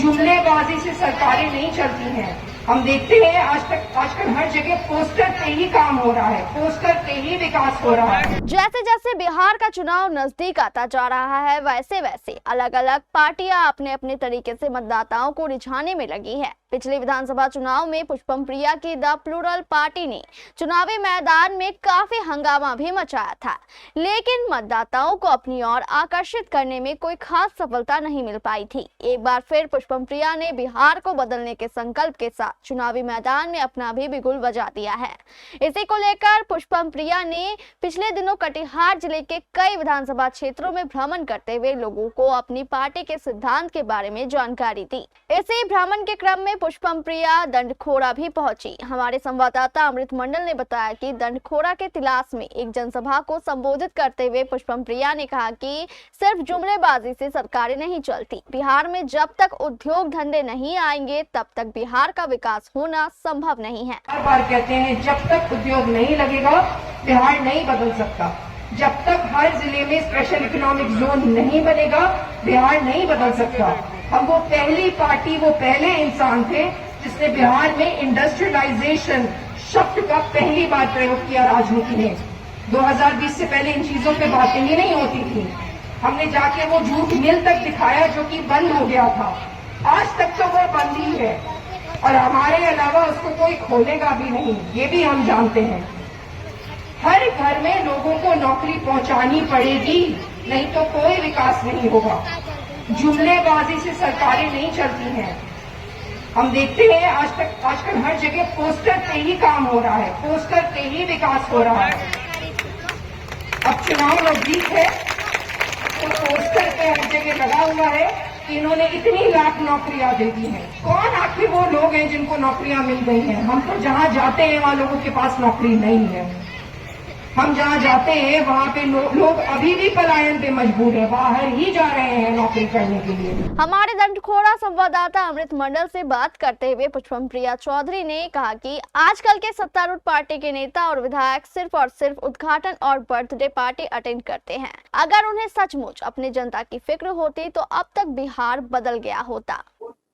जुमलेबाजी से सरकारें नहीं चलती हैं। हम देखते हैं आजकल हर जगह पोस्टर पे ही काम हो रहा है, पोस्टर पे ही विकास हो रहा है। जैसे जैसे बिहार का चुनाव नजदीक आता जा रहा है, वैसे वैसे अलग अलग पार्टियां अपने अपने तरीके से मतदाताओं को रिझाने में लगी है। पिछले विधानसभा चुनाव में पुष्पम प्रिया की द प्लूरल पार्टी ने चुनावी मैदान में काफी हंगामा भी मचाया था, लेकिन मतदाताओं को अपनी ओर आकर्षित करने में कोई खास सफलता नहीं मिल पाई थी। एक बार फिर पुष्पम प्रिया ने बिहार को बदलने के संकल्प के साथ चुनावी मैदान में अपना भी बिगुल बजा दिया है। इसी को लेकर पुष्पम प्रिया ने पिछले दिनों कटिहार जिले के कई विधानसभा क्षेत्रों में भ्रमण करते हुए लोगों को अपनी पार्टी के सिद्धांत के बारे में जानकारी दी। इसी भ्रमण के क्रम में पुष्पम प्रिया दंडखोरा भी पहुंची। हमारे संवाददाता अमृत मंडल ने बताया कि दंडखोरा के तिलास में एक जनसभा को संबोधित करते हुए पुष्पम प्रिया ने कहा कि सिर्फ जुमलेबाजी से सरकारें नहीं चलती। बिहार में जब तक उद्योग धंधे नहीं आएंगे तब तक बिहार का विकास होना संभव नहीं है। हर बार कहते हैं जब तक उद्योग नहीं लगेगा बिहार नहीं बदल सकता। जब तक हर जिले में स्पेशल इकोनॉमिक जोन नहीं बनेगा बिहार नहीं बदल सकता। हम वो पहली पार्टी, वो पहले इंसान थे जिसने बिहार में इंडस्ट्रियलाइजेशन शब्द का पहली बार प्रयोग किया राजनीति में। 2020 से पहले इन चीजों पे बातें ही नहीं होती थी। हमने जाके वो जूट मिल तक दिखाया जो कि बंद हो गया था। आज तक तो वो बंद ही है और हमारे अलावा उसको कोई खोलेगा भी नहीं, ये भी हम जानते हैं। हर घर में लोगों को नौकरी पहुंचानी पड़ेगी, नहीं तो कोई विकास नहीं होगा। जुमलेबाजी से सरकारें नहीं चलती हैं। हम देखते हैं आजकल हर जगह पोस्टर पे ही काम हो रहा है, पोस्टर पे ही विकास हो रहा है। अब चुनाव नजदीक है तो पोस्टर पे हर जगह लगा हुआ है कि इन्होंने इतनी लाख नौकरियां दे दी हैं। कौन आखिर वो लोग हैं जिनको नौकरियां मिल गई हैं? हम तो जहां जाते हैं वहां लोगों के पास नौकरी नहीं है। हम जहाँ जाते हैं वहाँ पे लोग अभी भी पलायन पे मजबूर है, बाहर ही जा रहे हैं नौकरी करने के लिए। हमारे दंडखोरा संवाददाता अमृत मंडल से बात करते हुए पुष्पम प्रिया चौधरी ने कहा कि आजकल के सत्तारूढ़ पार्टी के नेता और विधायक सिर्फ और सिर्फ उद्घाटन और बर्थडे पार्टी अटेंड करते हैं। अगर उन्हें सचमुच अपनी जनता की फिक्र होती तो अब तक बिहार बदल गया होता।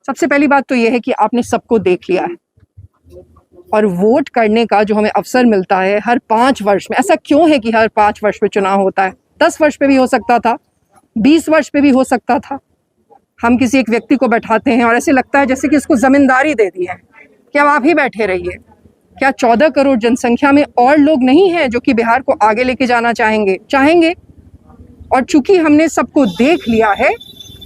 सबसे पहली बात तो यह है कि आपने सबको देख लिया है और वोट करने का जो हमें अवसर मिलता है हर 5 वर्ष में। ऐसा क्यों है कि हर 5 वर्ष में चुनाव होता है? 10 वर्ष पे भी हो सकता था, 20 वर्ष पे भी हो सकता था। हम किसी एक व्यक्ति को बैठाते हैं और ऐसे लगता है जैसे कि उसको जमींदारी दे दी है कि अब आप ही बैठे रहिए। क्या 14 करोड़ जनसंख्या में और लोग नहीं हैं जो कि बिहार को आगे लेके जाना चाहेंगे? और चूंकि हमने सबको देख लिया है,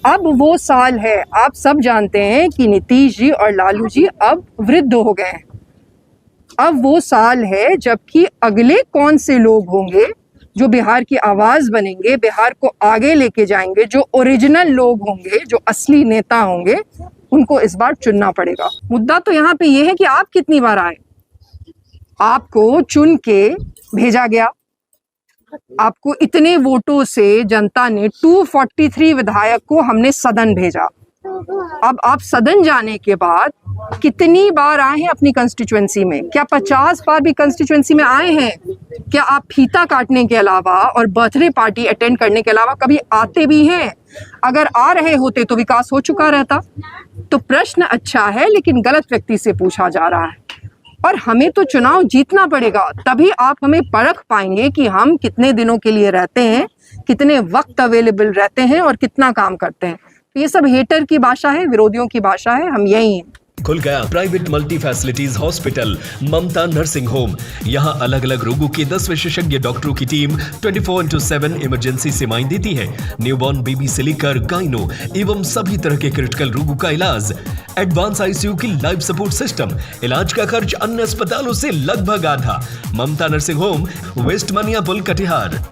अब वो साल है। आप सब जानते हैं कि नीतीश जी और लालू जी अब वृद्ध हो गए हैं। अब वो साल है जबकि अगले कौन से लोग होंगे जो बिहार की आवाज बनेंगे, बिहार को आगे लेके जाएंगे, जो ओरिजिनल लोग होंगे, जो असली नेता होंगे, उनको इस बार चुनना पड़ेगा। मुद्दा तो यहाँ पे ये है कि आप कितनी बार आए। आपको चुन के भेजा गया, आपको इतने वोटों से जनता ने 243 विधायक को हमने सदन भेजा। अब आप सदन जाने के बाद कितनी बार आए हैं अपनी कंस्टिट्यूएंसी में? क्या 50 बार भी कंस्टिट्यूएंसी में आए हैं? क्या आप फीता काटने के अलावा और बर्थडे पार्टी अटेंड करने के अलावा कभी आते भी हैं? अगर आ रहे होते तो विकास हो चुका रहता। तो प्रश्न अच्छा है लेकिन गलत व्यक्ति से पूछा जा रहा है। और हमें तो चुनाव जीतना पड़ेगा, तभी आप हमें परख पाएंगे कि हम कितने दिनों के लिए रहते हैं, कितने वक्त अवेलेबल रहते हैं और कितना काम करते हैं। ये सब हेटर की भाषा है, विरोधियों की भाषा है, हम यही हैं। खुल गया प्राइवेट मल्टी फैसिलिटीज हॉस्पिटल ममता नर्सिंग होम। यहाँ अलग अलग रोगों के 10 विशेषज्ञ डॉक्टरों की टीम 24/7 इमरजेंसी सेवाएं देती है। न्यूबॉर्न बेबी से लेकर गाइनो एवं सभी तरह के क्रिटिकल रोगों का इलाज। एडवांस आईसीयू की लाइफ सपोर्ट सिस्टम। इलाज का खर्च अन्य अस्पतालों से लगभग आधा। ममता नर्सिंग होम, वेस्ट मनिया पुल, कटिहार।